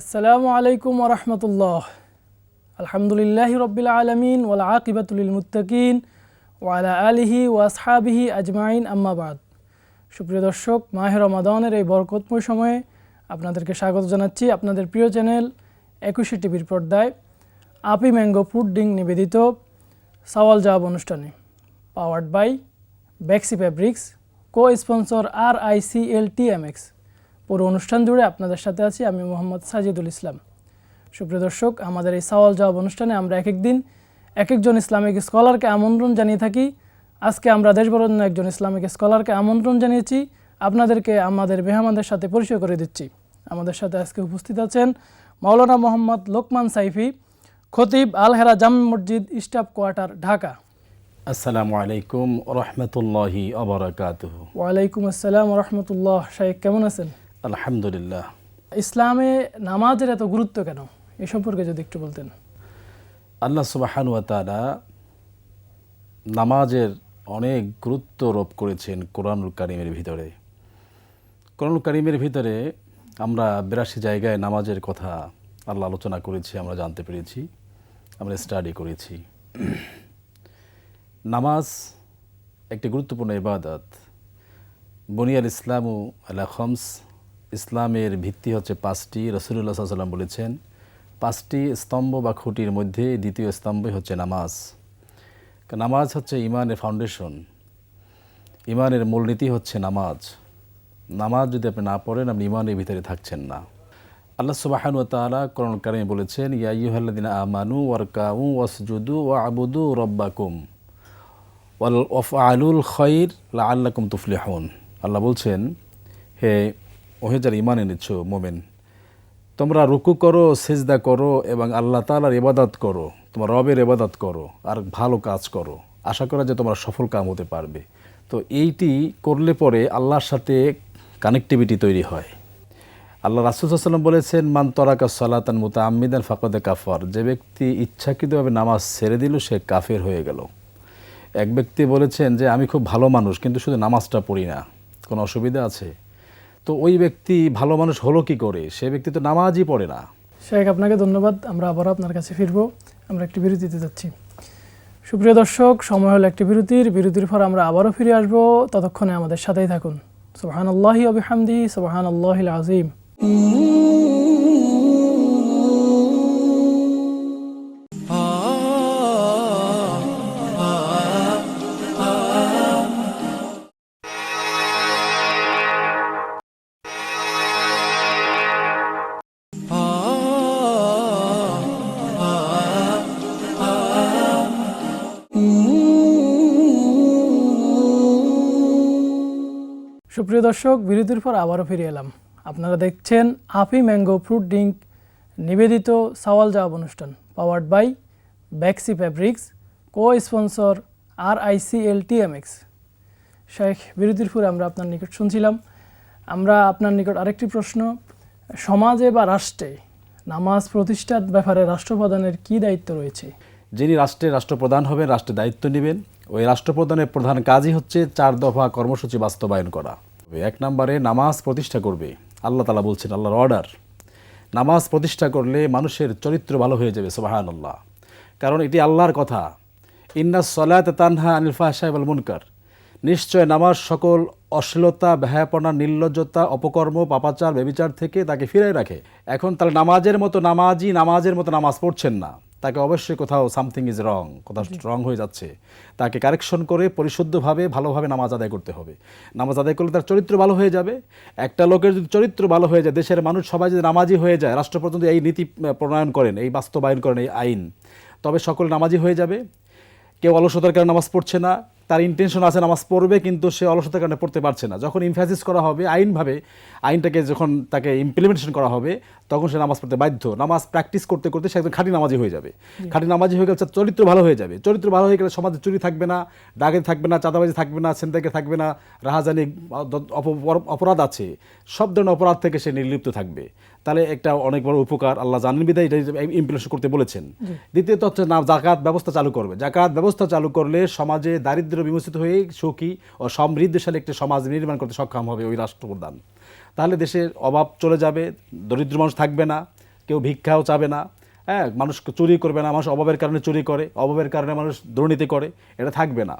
আসসালামু আলাইকুম ওয়া রাহমাতুল্লাহ। আলহামদুলিল্লাহি রাব্বিল আলামিন ওয়াল আকিবাতু লিল মুত্তাকিন ওয়া আলা আলিহি ওয়া আসহাবিহি আজমাইন, আম্মা বাদ। সুপ্রিয় দর্শক, মাহে রমাদানের এই বরকতময় সময়ে আপনাদেরকে স্বাগত জানাচ্ছি আপনাদের প্রিয় চ্যানেল 21 টিভির পর্দায় আপি ম্যাঙ্গো পুডিং নিবেদিত সওয়াল জবাব অনুষ্ঠানে, powered by Bexi fabrics, co sponsor RICLTMX। পুরো অনুষ্ঠান জুড়ে আপনাদের সাথে আছি আমি মোহাম্মদ সাজিদুল ইসলাম। সুপ্রিয় দর্শক, আমাদের এই সওয়াল জবাব অনুষ্ঠানে আমরা এক একদিন এক একজন ইসলামিক স্কলারকে আমন্ত্রণ জানিয়ে থাকি। আজকে আমরা দেশবরেণ্য একজন ইসলামিক স্কলারকে আমন্ত্রণ জানিয়েছি, আপনাদেরকে আমাদের মেহমানদের সাথে পরিচয় করে দিচ্ছি। আমাদের সাথে আজকে উপস্থিত আছেন মাওলানা মোহাম্মদ লোকমান সাইফি, খতিব আল হেরা জামে মসজিদ, স্টাফ কোয়ার্টার, ঢাকা। আসসালামু আলাইকুম রহমতুল্লাহি ওয়া বারাকাতুহু। ওয়ালাইকুম আসসালাম রহমতুল্লাহ। শাইখ, কেমন আছেন? আলহামদুলিল্লাহ। ইসলামে নামাজের এত গুরুত্ব কেন, এ সম্পর্কে যদি একটু বলতেন। আল্লাহ সুবহানাহু ওয়া তাআলা নামাজের অনেক গুরুত্ব আরোপ করেছেন কোরআনুল কারীমের ভিতরে। কোরআনুল কারীমের ভিতরে আমরা 82 জায়গায় নামাজের কথা আল্লাহ আলোচনা করেছি, আমরা জানতে পেরেছি, আমরা স্টাডি করেছি। নামাজ একটি গুরুত্বপূর্ণ ইবাদত। বুনিয়াল ইসলামু আলা খামস, ইসলামের ভিত্তি হচ্ছে 5টি। রাসূলুল্লাহ সাল্লাল্লাহু আলাইহি ওয়াসাল্লাম বলেছেন 5টি স্তম্ভ বা খুঁটির মধ্যে দ্বিতীয় স্তম্ভই হচ্ছে নামাজ। নামাজ হচ্ছে ইমানের ফাউন্ডেশন, ইমানের মূলনীতি হচ্ছে নামাজ। নামাজ যদি আপনি না পড়েন, আপনি ইমানের ভিতরে থাকছেন না। আল্লাহ সুবহানাহু ওয়া তাআলা কোরআনুল কারীমে বলেছেন, ইয়া আইয়ুহাল্লাযিনা আমানু ওয়ারকাউ ওয়াসজুদু ওয়া'বুদু রাব্বাকুম ওয়াফআলুল খায়র লাআল্লাকুম তুফলিহুন। আল্লাহ বলছেন, হে ওহে যারা ঈমান এনেছো মুমিন, তোমরা রুকু করো, সিজদা করো এবং আল্লাহ তাআলার ইবাদত করো, তোমার রবের ইবাদত করো আর ভালো কাজ করো, আশা করা যে তোমরা সফল কাম হতে পারবে। তো এইটি করলে পরে আল্লাহর সাথে কানেক্টিভিটি তৈরি হয়। আল্লাহ রাসূল সাল্লাল্লাহু আলাইহি ওয়াসাল্লাম বলেছেন, মান তারাকা সালাতান মুতাআম্মিদান ফাকাদ কাফার। যে ব্যক্তি ইচ্ছাকৃতভাবে নামাজ ছেড়ে দিল, সে কাফের হয়ে গেল। এক ব্যক্তি বলেছেন যে আমি খুব ভালো মানুষ, কিন্তু শুধু নামাজটা পড়ি না, কোনো অসুবিধা আছে? তো ওই ব্যক্তি ভালো মানুষ হলো কি করে? সে ব্যক্তি তো নামাজই পড়ে না। শেখ, আপনাকে ধন্যবাদ। আমরা আবার আপনার কাছে ফিরবো। আমরা একটি বিরতিতে যাচ্ছি। সুপ্রিয় দর্শক, সময় হলো একটি বিরতির পর আমরা আবারও ফিরে আসবো। ততক্ষণে আমাদের সাথেই থাকুন। সুবহানাল্লাহি ওয়া বিহামদিহি, সুবহানাল্লাহিল আযীম। সুপ্রিয় দর্শক, বিরতির পর আবারও ফিরে এলাম। আপনারা দেখছেন আপি ম্যাঙ্গো ফ্রুট ড্রিঙ্ক নিবেদিত সওয়াল জবাব অনুষ্ঠান, powered by Bexi fabrics, co sponsor RICLTMX। Sheikh, বিরতির পরে আমরা আপনার নিকট শুনছিলাম, আমরা আপনার নিকট আরেকটি প্রশ্ন, সমাজে বা রাষ্ট্রে নামাজ প্রতিষ্ঠার ব্যাপারে রাষ্ট্রপ্রধানের কি দায়িত্ব রয়েছে? যিনি রাষ্ট্রের রাষ্ট্রপ্রধান হবেন, রাষ্ট্রের দায়িত্ব নেবেন, ওই রাষ্ট্রপ্রধানের প্রধান কাজই হচ্ছে 4 দফা কর্মসূচি বাস্তবায়ন করা। 1 নম্বরে নামাজ প্রতিষ্ঠা করবে। আল্লাহ তাআলা বলছেন, আল্লাহর অর্ডার, নামাজ প্রতিষ্ঠা করলে মানুষের চরিত্র ভালো হয়ে যাবে। সুবহানাল্লাহ। কারণ এটি আল্লাহর কথা, ইন্নাস সালাতা তানহা আনিল ফাহশাই ওয়াল মুনকার। নিশ্চয় নামাজ সকল অশ্লীলতা, বেহায়াপনা, নির্লজ্জতা, অপকর্ম, পাপাচার, ব্যভিচার থেকে তাকে ফিরিয়ে রাখে। এখন তাহলে নামাজের মতো নামাজ পড়ছেন না, তাকে অবশ্যই কোথাও সামথিং ইজ রং, কোথাও রং হয়ে যাচ্ছে। তাকে কারেকশন করে পরিশুদ্ধভাবে ভালোভাবে নামাজ আদায় করতে হবে। নামাজ আদায় করলে তার চরিত্র ভালো হয়ে যাবে। একটা লোকের যদি চরিত্র ভালো হয়ে যায়, দেশের মানুষ সবাই যদি নামাজি হয়ে যায়, রাষ্ট্রপ্রধান এই নীতি প্রণয়ন করেন, এই বাস্তবায়ন করেন এই আইন, তবে সকল নামাজি হয়ে যাবে। কেউ অলসতার কারণে নামাজ পড়ছে না, তার ইন্টেনশন আছে নামাজ পড়বে, কিন্তু সে অলসতার কারণে পড়তে পারছে না। যখন ইমফ্যাসিস করা হবে আইনভাবে, আইনটাকে যখন তাকে ইমপ্লিমেন্টেশন করা হবে, তখন সে নামাজ পড়তে বাধ্য। নামাজ প্র্যাকটিস করতে করতে সে একদম খাঁটি নামাজি হয়ে যাবে। খাঁটি নামাজি হয়ে গেলে চরিত্র ভালো হয়ে যাবে। চরিত্র ভালো হয়ে গেলে সমাজে চুরি থাকবে না, ডাকাতি থাকবে না, চাঁদাবাজি থাকবে না, ছিনতাই থাকবে না, রাহাজানি অপরাধ আছে, সব ধরনের অপরাধ থেকে সে নির্লিপ্ত থাকবে। তাহলে একটা অনেক বড় উপকার, আল্লাহ জানেন বিধায় এটা ইমপ্লিমেন্টেশন করতে বলেছেন। দ্বিতীয়ত হচ্ছে জাকাত ব্যবস্থা চালু করবে। জাকাত ব্যবস্থা চালু করলে সমাজে দারিদ্র্য বিমোচিত হয়ে সুখী ও সমৃদ্ধশালী একটি সমাজ নির্মাণ করতে সক্ষম হবে ওই রাষ্ট্রপ্রধান। তাহলে দেশের অভাব চলে যাবে, দরিদ্র মানুষ থাকবে না, কেউ ভিক্ষাও চাবে না, হ্যাঁ, মানুষ চুরি করবে না, মানুষ অভাবের কারণে চুরি করে, অভাবের কারণে মানুষ দুর্নীতি করে, এটা থাকবে না।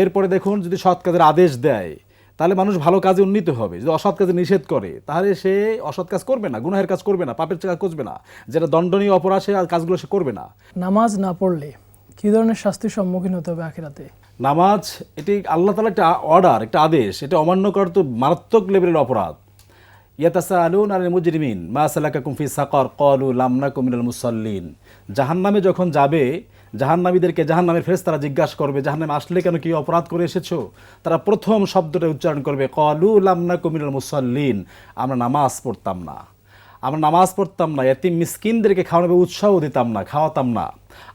এরপরে দেখুন, যদি সৎ কাজের আদেশ দেয় তাহলে মানুষ ভালো কাজে উন্নীত হবে। যদি অসৎ কাজে নিষেধ করে তাহলে সে অসৎ কাজ করবে না, গুনাহের কাজ করবে না, পাপের কাজ করবে না, যেটা দণ্ডনীয় অপরাধ সে কাজগুলো সে করবে না। নামাজ না পড়লে কী ধরনের শাস্তির সম্মুখীন হতে হবে আখিরাতে? নামাজ এটি আল্লাহ তাআলার একটা অর্ডার, একটা আদেশ, এটা অমান্য করা তো মারাত্মক লেভেলের অপরাধ। ইয়াতাসাআলুনা আনিল মুজরিমিন মা সালাকাকুম ফি সাকার ক্বালু লাম নাকু মিনাল মুসাল্লিন। জাহান্নামে যখন যাবে, জাহান্নামীদেরকে জাহান্নামের ফেরেশতারা জিজ্ঞাসা করবে, জাহান্নামে আসলে কেন, কি অপরাধ করে এসেছো? তারা প্রথম শব্দটা উচ্চারণ করবে ক্বালু লাম নাকু মিনাল মুসাল্লিন, আমরা নামাজ পড়তাম না, আমরা নামাজ পড়তাম না, এতিম মিসকিনদেরকে খাওয়ানোর উৎসাহ দিতাম না, খাওয়াতাম না,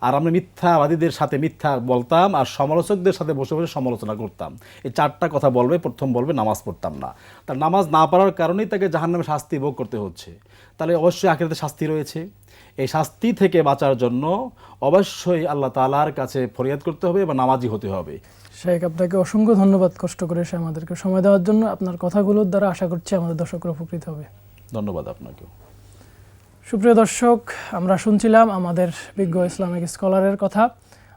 আর আমরা মিথ্যাবাদীদের সাথে মিথ্যা বলতাম, আর সমালোচকদের সাথে বসে বসে সমালোচনা করতাম। এই চারটা কথা বলবে, প্রথম বলবে নামাজ পড়তাম না। তার নামাজ না পড়ার কারণেই তাকে জাহান্নামে শাস্তি ভোগ করতে হচ্ছে। তাহলে অবশ্যই আখিরাতে শাস্তি রয়েছে। এই শাস্তি থেকে বাঁচার জন্য অবশ্যই আল্লাহ তাআলার কাছে ফরিয়াদ করতে হবে বা নামাজি হতে হবে। শেখ, আপনাকে অসংখ্য ধন্যবাদ কষ্ট করে এসে আমাদেরকে সময় দেওয়ার জন্য। আপনার কথাগুলোর দ্বারা আশা করছি আমাদের দর্শকরা উপকৃত হবে। ধন্যবাদ আপনাকেও। সুপ্রিয় দর্শক, আমরা শুনছিলাম আমাদের বিজ্ঞ ইসলামিক স্কলারের কথা।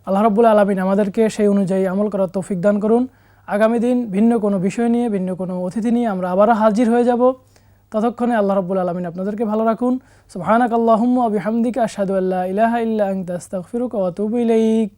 আল্লাহ রাব্বুল আলামিন আমাদেরকে সেই অনুযায়ী আমল করার তৌফিক দান করুন। আগামী দিন ভিন্ন কোনো বিষয় নিয়ে, ভিন্ন কোনো অতিথি নিয়ে আমরা আবারও হাজির হয়ে যাব। ততক্ষণে আল্লাহ রাব্বুল আলামিন আপনাদেরকে ভালো রাখুন। সুবহানাকাল্লাহুম্মা ওয়া বিহামদিকা আশহাদু আল্লা ইলাহা ইল্লা আনতা আস্তাগফিরুকা ওয়া আতুবু ইলাইক।